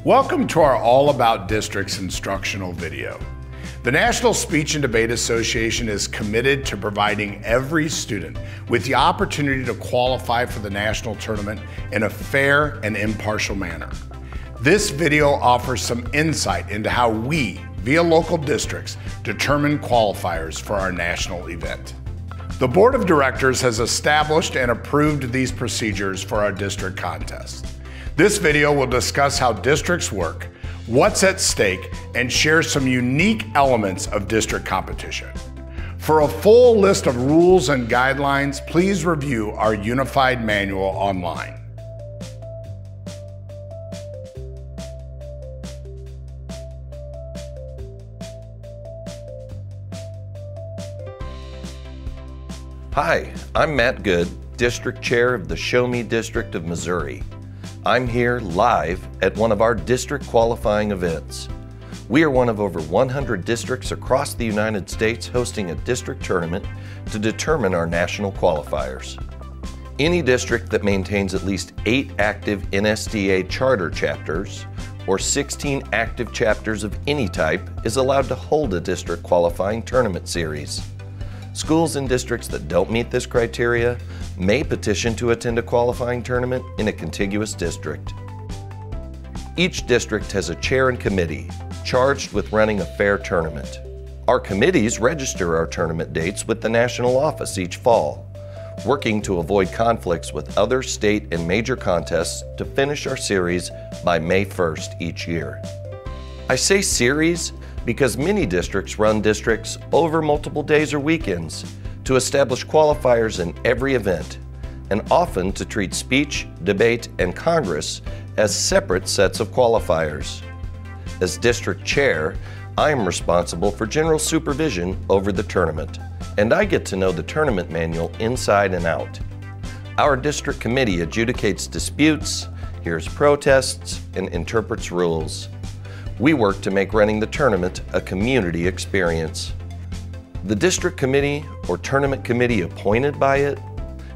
Welcome to our All About Districts instructional video. The National Speech and Debate Association is committed to providing every student with the opportunity to qualify for the national tournament in a fair and impartial manner. This video offers some insight into how we, via local districts, determine qualifiers for our national event. The Board of Directors has established and approved these procedures for our district contest. This video will discuss how districts work, what's at stake, and share some unique elements of district competition. For a full list of rules and guidelines, please review our unified manual online. Hi, I'm Matt Good, District Chair of the Show Me District of Missouri. I'm here live at one of our district qualifying events. We are one of over 100 districts across the United States hosting a district tournament to determine our national qualifiers. Any district that maintains at least 8 active NSDA charter chapters or 16 active chapters of any type is allowed to hold a district qualifying tournament series. Schools and districts that don't meet this criteria may petition to attend a qualifying tournament in a contiguous district. Each district has a chair and committee charged with running a fair tournament. Our committees register our tournament dates with the national office each fall, working to avoid conflicts with other state and major contests to finish our series by May 1st each year. I say series because many districts run districts over multiple days or weekends to establish qualifiers in every event, and often to treat speech, debate, and Congress as separate sets of qualifiers. As district chair, I am responsible for general supervision over the tournament, and I get to know the tournament manual inside and out. Our district committee adjudicates disputes, hears protests, and interprets rules. We work to make running the tournament a community experience. The district committee or tournament committee appointed by it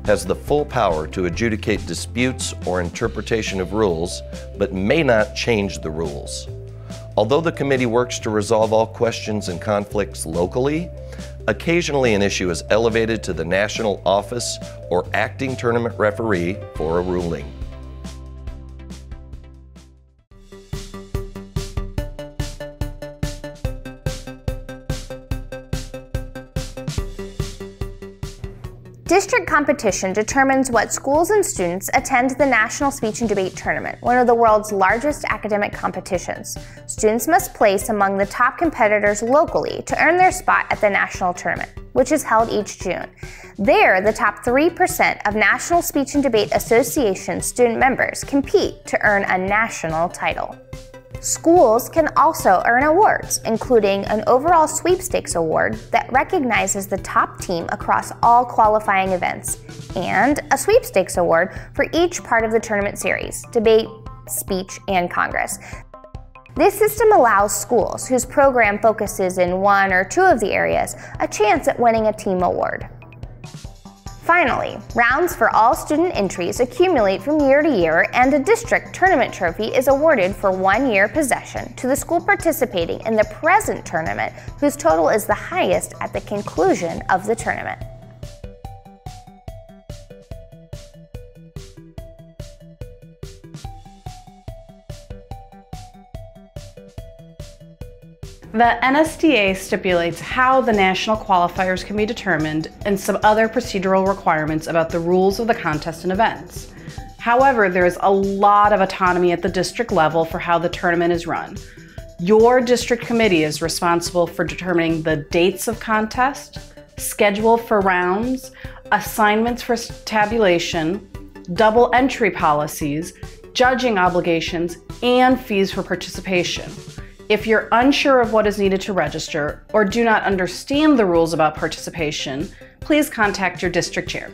has the full power to adjudicate disputes or interpretation of rules, but may not change the rules. Although the committee works to resolve all questions and conflicts locally, occasionally an issue is elevated to the national office or acting tournament referee for a ruling. District competition determines what schools and students attend the National Speech and Debate Tournament, one of the world's largest academic competitions. Students must place among the top competitors locally to earn their spot at the national tournament, which is held each June. There, the top 3% of National Speech and Debate Association student members compete to earn a national title. Schools can also earn awards, including an overall sweepstakes award that recognizes the top team across all qualifying events, and a sweepstakes award for each part of the tournament series: debate, speech, and Congress. This system allows schools whose program focuses in one or two of the areas a chance at winning a team award. Finally, rounds for all student entries accumulate from year to year, and a district tournament trophy is awarded for 1 year possession to the school participating in the present tournament whose total is the highest at the conclusion of the tournament. The NSDA stipulates how the national qualifiers can be determined and some other procedural requirements about the rules of the contest and events. However, there is a lot of autonomy at the district level for how the tournament is run. Your district committee is responsible for determining the dates of contest, schedule for rounds, assignments for tabulation, double entry policies, judging obligations, and fees for participation. If you're unsure of what is needed to register or do not understand the rules about participation, please contact your district chair.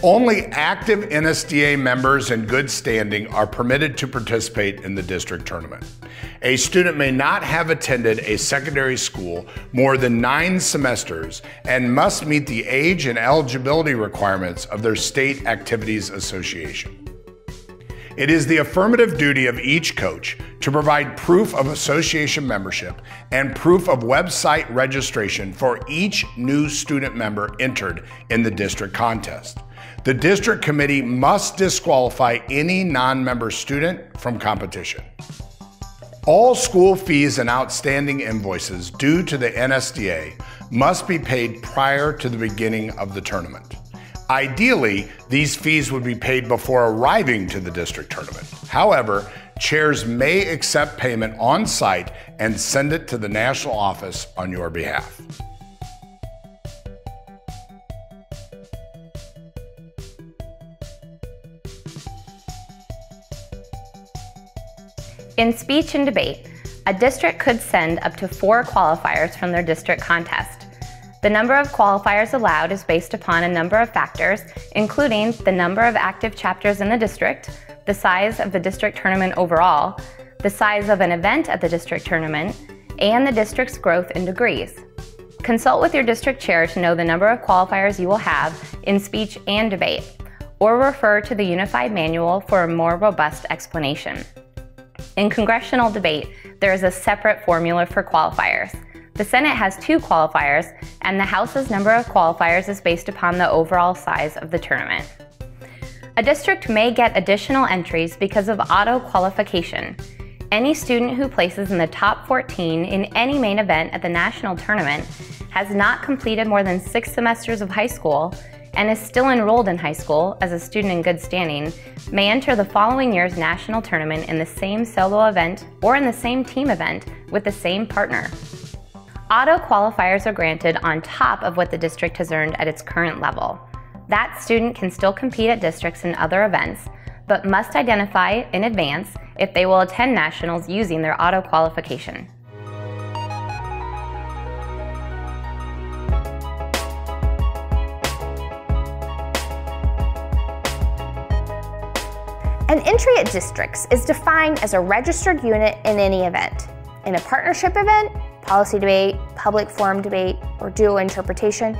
Only active NSDA members in good standing are permitted to participate in the district tournament. A student may not have attended a secondary school more than 9 semesters and must meet the age and eligibility requirements of their state activities association. It is the affirmative duty of each coach to provide proof of association membership and proof of website registration for each new student member entered in the district contest. The district committee must disqualify any non-member student from competition. All school fees and outstanding invoices due to the NSDA must be paid prior to the beginning of the tournament. Ideally, these fees would be paid before arriving to the district tournament. However, chairs may accept payment on site and send it to the national office on your behalf. In speech and debate, a district could send up to 4 qualifiers from their district contest. The number of qualifiers allowed is based upon a number of factors, including the number of active chapters in the district, the size of the district tournament overall, the size of an event at the district tournament, and the district's growth in degrees. Consult with your district chair to know the number of qualifiers you will have in speech and debate, or refer to the Unified Manual for a more robust explanation. In congressional debate, there is a separate formula for qualifiers. The Senate has 2 qualifiers, and the House's number of qualifiers is based upon the overall size of the tournament. A district may get additional entries because of auto qualification. Any student who places in the top 14 in any main event at the national tournament, has not completed more than 6 semesters of high school, and is still enrolled in high school as a student in good standing, may enter the following year's national tournament in the same solo event or in the same team event with the same partner. Auto qualifiers are granted on top of what the district has earned at its current level. That student can still compete at districts and other events, but must identify in advance if they will attend nationals using their auto qualification. An entry at districts is defined as a registered unit in any event. In a partnership event, policy debate, public forum debate, or dual interpretation,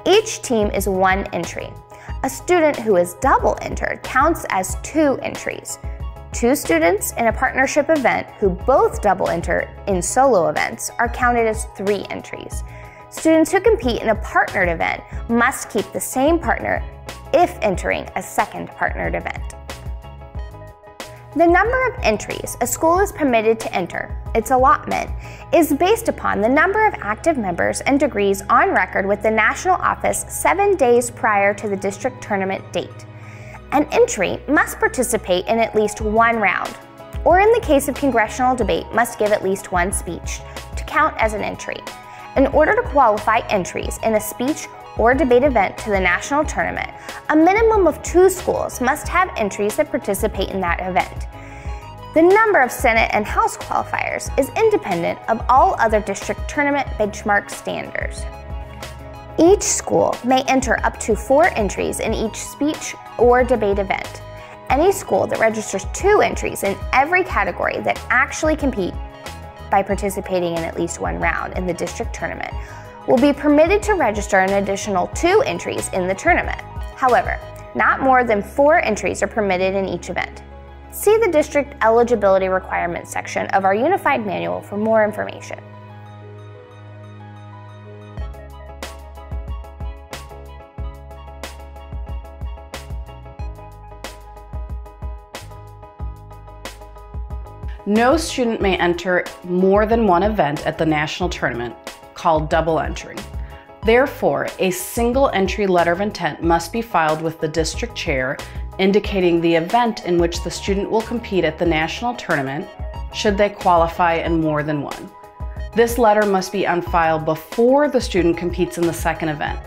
each team is 1 entry. A student who is double entered counts as 2 entries. 2 students in a partnership event who both double enter in solo events are counted as 3 entries. Students who compete in a partnered event must keep the same partner if entering a second partnered event. The number of entries a school is permitted to enter, its allotment, is based upon the number of active members and degrees on record with the national office 7 days prior to the district tournament date. An entry must participate in at least 1 round, or in the case of congressional debate, must give at least 1 speech to count as an entry. In order to qualify entries in a speech or debate event to the national tournament, a minimum of 2 schools must have entries that participate in that event. The number of Senate and House qualifiers is independent of all other district tournament benchmark standards. Each school may enter up to 4 entries in each speech or debate event. Any school that registers 2 entries in every category that actually compete by participating in at least 1 round in the district tournament will be permitted to register an additional 2 entries in the tournament. However, not more than 4 entries are permitted in each event. See the district eligibility requirements section of our Unified Manual for more information. No student may enter more than 1 event at the national tournament, called double entering. Therefore, a single entry letter of intent must be filed with the district chair indicating the event in which the student will compete at the national tournament should they qualify in more than 1. This letter must be on file before the student competes in the second event.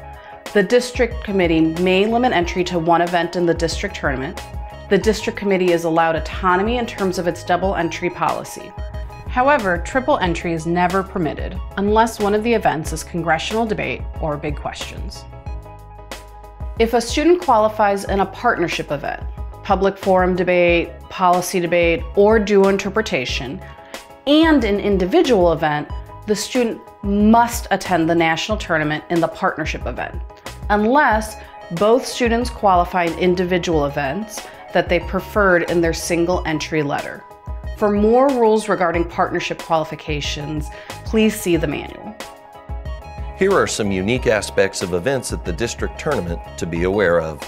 The district committee may limit entry to 1 event in the district tournament. The district committee is allowed autonomy in terms of its double entry policy. However, triple entry is never permitted unless one of the events is congressional debate or big questions. If a student qualifies in a partnership event, public forum debate, policy debate, or dual interpretation, and an individual event, the student must attend the national tournament in the partnership event, unless both students qualify in individual events that they preferred in their single entry letter. For more rules regarding partnership qualifications, please see the manual. Here are some unique aspects of events at the district tournament to be aware of.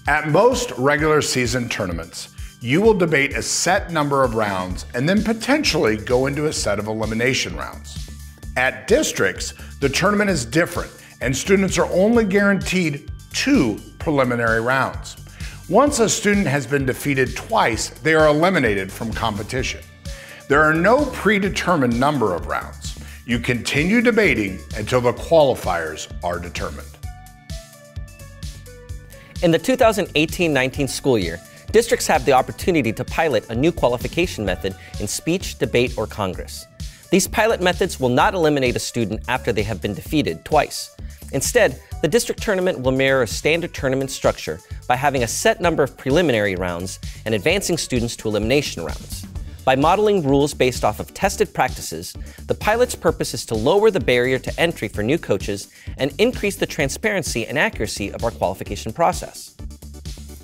At most regular season tournaments, you will debate a set number of rounds and then potentially go into a set of elimination rounds. At districts, the tournament is different and students are only guaranteed 2 preliminary rounds. Once a student has been defeated twice, they are eliminated from competition. There are no predetermined number of rounds. You continue debating until the qualifiers are determined. In the 2018-19 school year, districts have the opportunity to pilot a new qualification method in speech, debate, or Congress. These pilot methods will not eliminate a student after they have been defeated twice. Instead, the district tournament will mirror a standard tournament structure by having a set number of preliminary rounds and advancing students to elimination rounds. By modeling rules based off of tested practices, the pilot's purpose is to lower the barrier to entry for new coaches and increase the transparency and accuracy of our qualification process.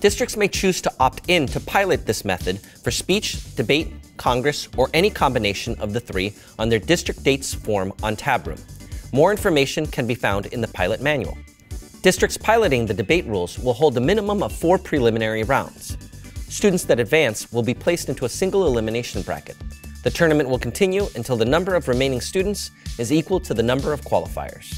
Districts may choose to opt in to pilot this method for speech, debate, Congress, or any combination of the 3 on their district dates form on tab room. More information can be found in the pilot manual. Districts piloting the debate rules will hold a minimum of 4 preliminary rounds. Students that advance will be placed into a single elimination bracket. The tournament will continue until the number of remaining students is equal to the number of qualifiers.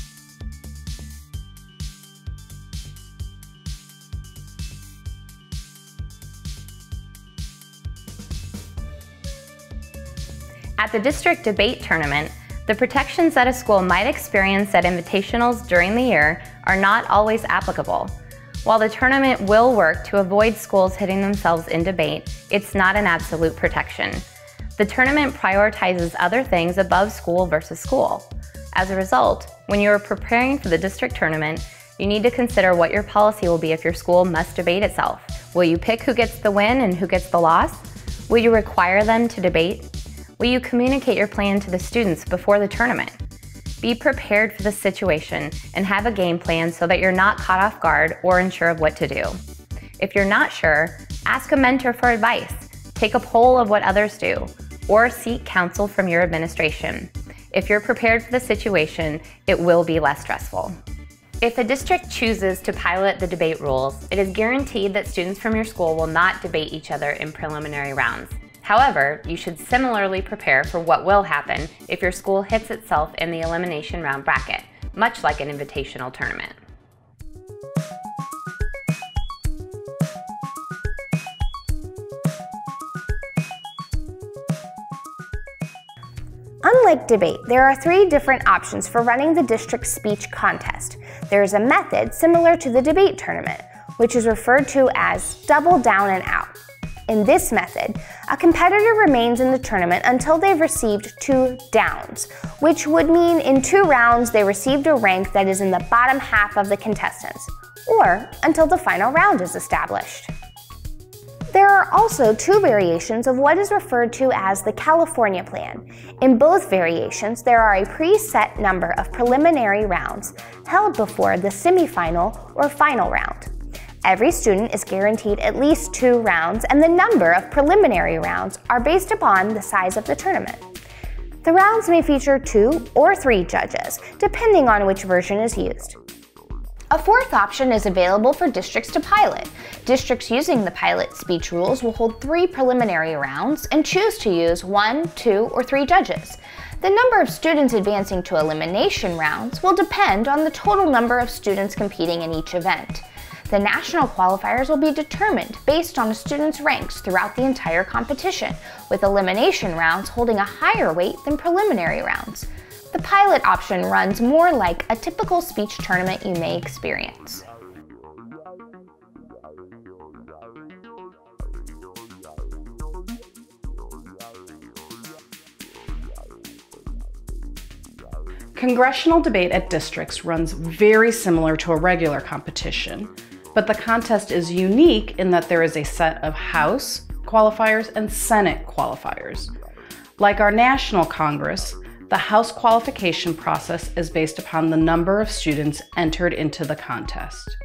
At the district debate tournament, the protections that a school might experience at invitationals during the year are not always applicable. While the tournament will work to avoid schools hitting themselves in debate, it's not an absolute protection. The tournament prioritizes other things above school versus school. As a result, when you are preparing for the district tournament, you need to consider what your policy will be if your school must debate itself. Will you pick who gets the win and who gets the loss? Will you require them to debate? Will you communicate your plan to the students before the tournament? Be prepared for the situation and have a game plan so that you're not caught off guard or unsure of what to do. If you're not sure, ask a mentor for advice, take a poll of what others do, or seek counsel from your administration. If you're prepared for the situation, it will be less stressful. If a district chooses to pilot the debate rules, it is guaranteed that students from your school will not debate each other in preliminary rounds. However, you should similarly prepare for what will happen if your school hits itself in the elimination round bracket, much like an invitational tournament. Unlike debate, there are 3 different options for running the district speech contest. There is a method similar to the debate tournament, which is referred to as double down and out. In this method, a competitor remains in the tournament until they've received 2 downs, which would mean in 2 rounds they received a rank that is in the bottom half of the contestants, or until the final round is established. There are also 2 variations of what is referred to as the California plan. In both variations, there are a preset number of preliminary rounds held before the semifinal or final round. Every student is guaranteed at least 2 rounds, and the number of preliminary rounds are based upon the size of the tournament. The rounds may feature 2 or 3 judges, depending on which version is used. A 4th option is available for districts to pilot. Districts using the pilot speech rules will hold 3 preliminary rounds and choose to use 1, 2, or 3 judges. The number of students advancing to elimination rounds will depend on the total number of students competing in each event. The national qualifiers will be determined based on a student's ranks throughout the entire competition, with elimination rounds holding a higher weight than preliminary rounds. The pilot option runs more like a typical speech tournament you may experience. Congressional debate at districts runs very similar to a regular competition, but the contest is unique in that there is a set of House qualifiers and Senate qualifiers. Like our national Congress, the House qualification process is based upon the number of students entered into the contest.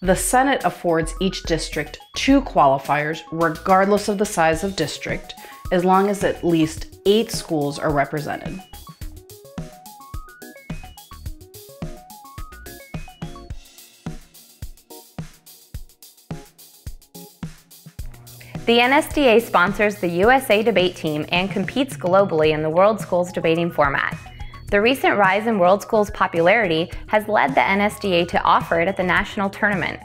The Senate affords each district 2 qualifiers regardless of the size of district, as long as at least 8 schools are represented. The NSDA sponsors the USA Debate Team and competes globally in the World Schools debating format. The recent rise in World Schools popularity has led the NSDA to offer it at the national tournament.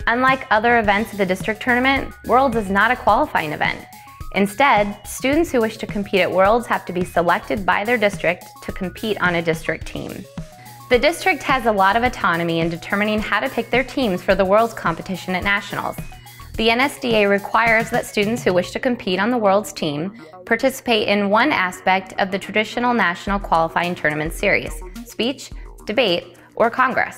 Unlike other events of the district tournament, Worlds is not a qualifying event. Instead, students who wish to compete at Worlds have to be selected by their district to compete on a district team. The district has a lot of autonomy in determining how to pick their teams for the Worlds competition at nationals. The NSDA requires that students who wish to compete on the Worlds team participate in one aspect of the traditional national qualifying tournament series: speech, debate, or Congress.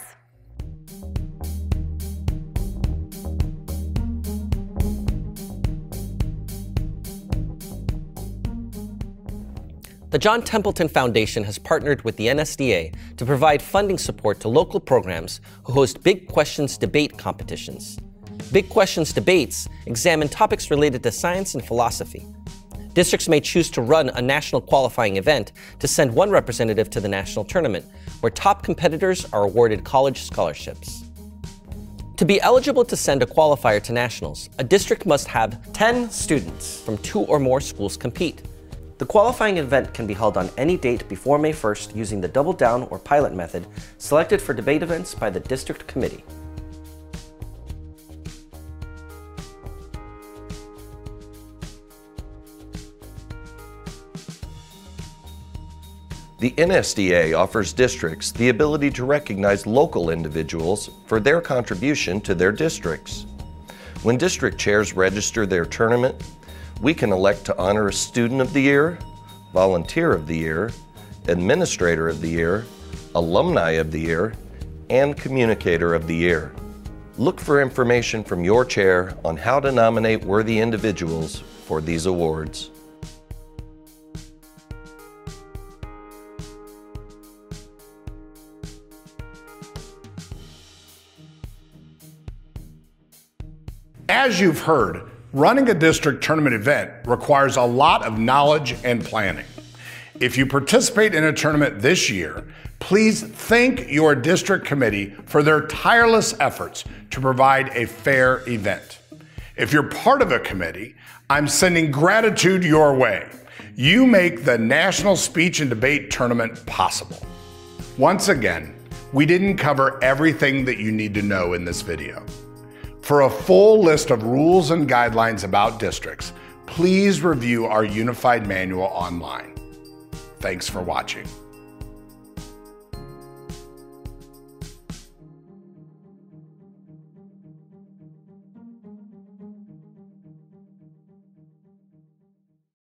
The John Templeton Foundation has partnered with the NSDA to provide funding support to local programs who host Big Questions debate competitions. Big Questions debates examine topics related to science and philosophy. Districts may choose to run a national qualifying event to send one representative to the national tournament, where top competitors are awarded college scholarships. To be eligible to send a qualifier to nationals, a district must have 10 students from 2 or more schools compete. The qualifying event can be held on any date before May 1st using the double down or pilot method selected for debate events by the district committee. The NSDA offers districts the ability to recognize local individuals for their contribution to their districts. When district chairs register their tournament, we can elect to honor a Student of the Year, Volunteer of the Year, Administrator of the Year, Alumni of the Year, and Communicator of the Year. Look for information from your chair on how to nominate worthy individuals for these awards. As you've heard, running a district tournament event requires a lot of knowledge and planning. If you participate in a tournament this year, please thank your district committee for their tireless efforts to provide a fair event. If you're part of a committee, I'm sending gratitude your way. You make the National Speech and Debate Tournament possible. Once again, we didn't cover everything that you need to know in this video. For a full list of rules and guidelines about districts, please review our Unified Manual online. Thanks for watching.